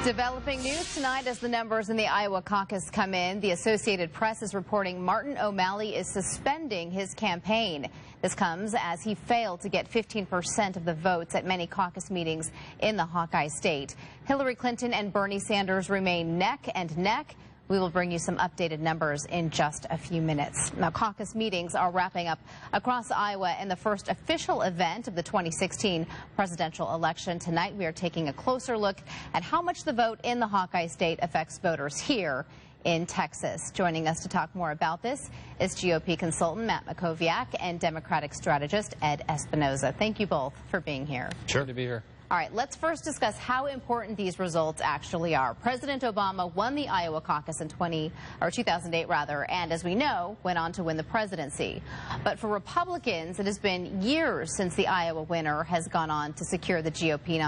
Developing news tonight as the numbers in the Iowa caucus come in. The Associated Press is reporting Martin O'Malley is suspending his campaign. This comes as he failed to get 15% of the votes at many caucus meetings in the Hawkeye state. Hillary Clinton and Bernie Sanders remain neck and neck. We will bring you some updated numbers in just a few minutes. Now, caucus meetings are wrapping up across Iowa in the first official event of the 2016 presidential election. Tonight, we are taking a closer look at how much the vote in the Hawkeye state affects voters here in Texas. Joining us to talk more about this is GOP consultant Matt Makoviak and Democratic strategist Ed Espinoza. Thank you both for being here. Sure to be here. All right, let's first discuss how important these results actually are. President Obama won the Iowa caucus in 2008, and as we know, went on to win the presidency. But for Republicans, it has been years since the Iowa winner has gone on to secure the GOP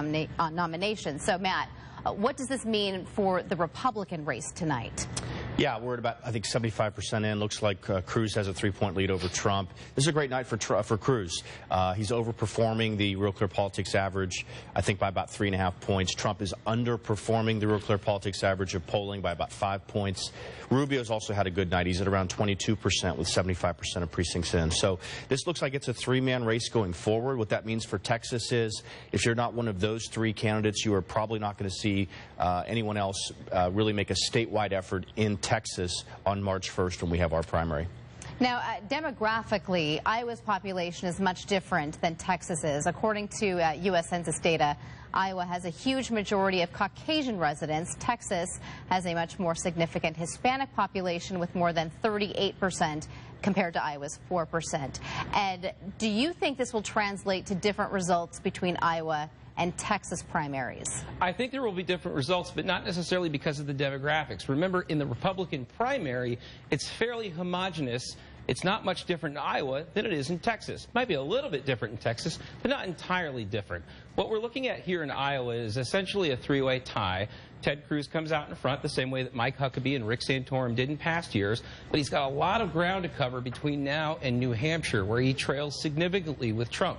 nomination. So, Matt, what does this mean for the Republican race tonight? Yeah, we're at about, I think, 75% in. Looks like Cruz has a 3-point lead over Trump. This is a great night for Cruz. He's overperforming the Real Clear Politics average, I think, by about 3.5 points. Trump is underperforming the Real Clear Politics average of polling by about 5 points. Rubio's also had a good night. He's at around 22% with 75% of precincts in. So this looks like it's a three-man race going forward. What that means for Texas is if you're not one of those three candidates, you are probably not going to see anyone else really make a statewide effort in Texas on March 1st when we have our primary. Now, demographically, Iowa's population is much different than Texas's. According to U.S. Census data, Iowa has a huge majority of Caucasian residents. Texas has a much more significant Hispanic population with more than 38% compared to Iowa's 4%. And do you think this will translate to different results between Iowa and Texas primaries? I think there will be different results, but not necessarily because of the demographics. Remember, in the Republican primary, it's fairly homogenous. It's not much different in Iowa than it is in Texas. Might be a little bit different in Texas, but not entirely different. What we're looking at here in Iowa is essentially a three-way tie. Ted Cruz comes out in front the same way that Mike Huckabee and Rick Santorum did in past years, but he's got a lot of ground to cover between now and New Hampshire, where he trails significantly with Trump.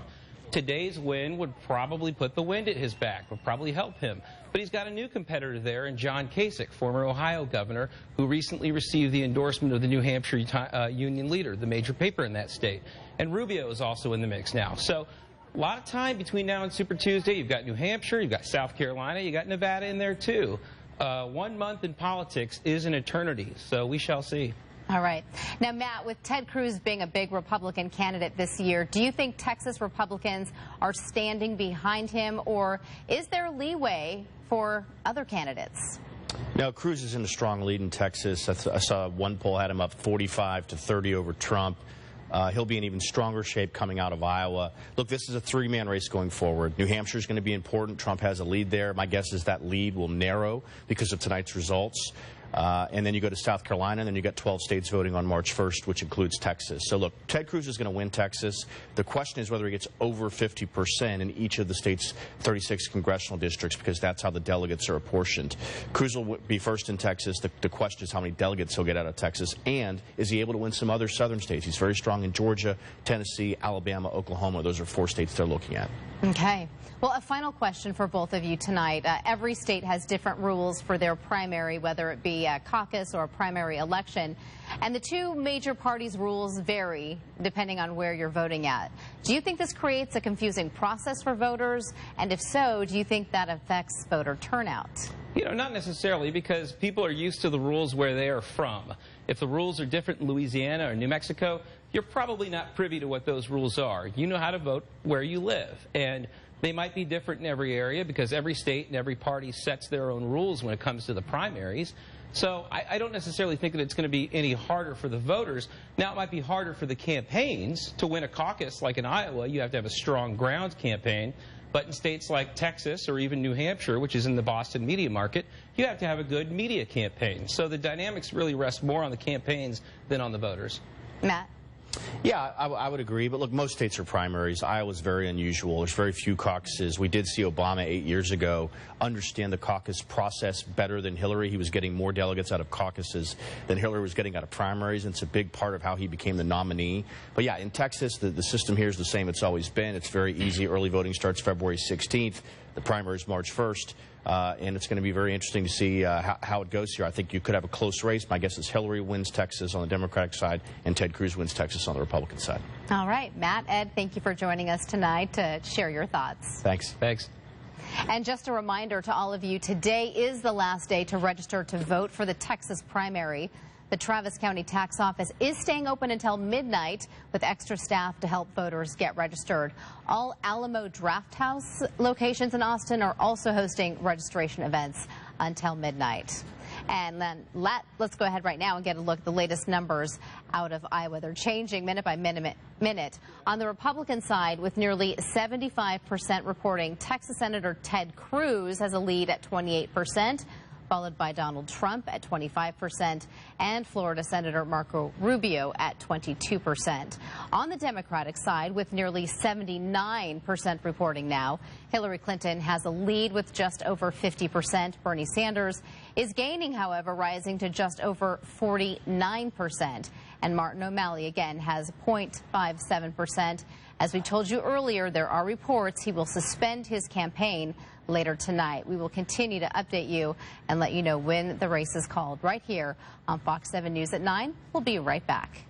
Today's win would probably put the wind at his back, would probably help him. But he's got a new competitor there in John Kasich, former Ohio governor, who recently received the endorsement of the New Hampshire Union Leader, the major paper in that state. And Rubio is also in the mix now. So a lot of time between now and Super Tuesday. You've got New Hampshire, you've got South Carolina, you've got Nevada in there too. 1 month in politics is an eternity, so we shall see. All right. Now, Matt, with Ted Cruz being a big Republican candidate this year, do you think Texas Republicans are standing behind him, or is there leeway for other candidates? No, Cruz is in a strong lead in Texas. I saw one poll had him up 45-30 over Trump. He'll be in even stronger shape coming out of Iowa. Look, this is a three-man race going forward. New Hampshire is going to be important. Trump has a lead there. My guess is that lead will narrow because of tonight's results. And then you go to South Carolina, and then you got 12 states voting on March 1st, which includes Texas. So, look, Ted Cruz is going to win Texas. The question is whether he gets over 50% in each of the state's 36 congressional districts, because that's how the delegates are apportioned. Cruz will be first in Texas. The question is how many delegates he'll get out of Texas, and is he able to win some other southern states? He's very strong in Georgia, Tennessee, Alabama, Oklahoma. Those are 4 states they're looking at. Okay. Well, a final question for both of you tonight. Every state has different rules for their primary, whether it be a caucus or a primary election. And the two major parties' rules vary depending on where you're voting at. Do you think this creates a confusing process for voters? And if so, do you think that affects voter turnout? You know, not necessarily, because people are used to the rules where they are from. If the rules are different in Louisiana or New Mexico, you're probably not privy to what those rules are. You know how to vote where you live. And they might be different in every area because every state and every party sets their own rules when it comes to the primaries. So I don't necessarily think that it's going to be any harder for the voters. Now, it might be harder for the campaigns to win a caucus. Like in Iowa, you have to have a strong ground campaign. But in states like Texas or even New Hampshire, which is in the Boston media market, you have to have a good media campaign. So the dynamics really rest more on the campaigns than on the voters. Matt? Yeah, I would agree. But look, most states are primaries. Iowa's very unusual. There's very few caucuses. We did see Obama 8 years ago understand the caucus process better than Hillary. He was getting more delegates out of caucuses than Hillary was getting out of primaries. And it's a big part of how he became the nominee. But yeah, in Texas, the system here is the same it's always been. It's very easy. Early voting starts February 16th. The primary is March 1st. and it's going to be very interesting to see how it goes here. I think you could have a close race. My guess is Hillary wins Texas on the Democratic side, and Ted Cruz wins Texas on the Republican side. All right, Matt, Ed, thank you for joining us tonight to share your thoughts. Thanks. Thanks. And just a reminder to all of you, today is the last day to register to vote for the Texas primary. The Travis County Tax Office is staying open until midnight with extra staff to help voters get registered. All Alamo Draft House locations in Austin are also hosting registration events until midnight. And then let's go ahead right now and get a look at the latest numbers out of Iowa. They're changing minute by minute. On the Republican side, with nearly 75% reporting, Texas Senator Ted Cruz has a lead at 28%. Followed by Donald Trump at 25% and Florida Senator Marco Rubio at 22%. On the Democratic side, with nearly 79% reporting now, Hillary Clinton has a lead with just over 50%. Bernie Sanders is gaining, however, rising to just over 49%. And Martin O'Malley, again, has 0.57%. As we told you earlier, there are reports he will suspend his campaign later tonight. We will continue to update you and let you know when the race is called right here on Fox 7 News at 9. We'll be right back.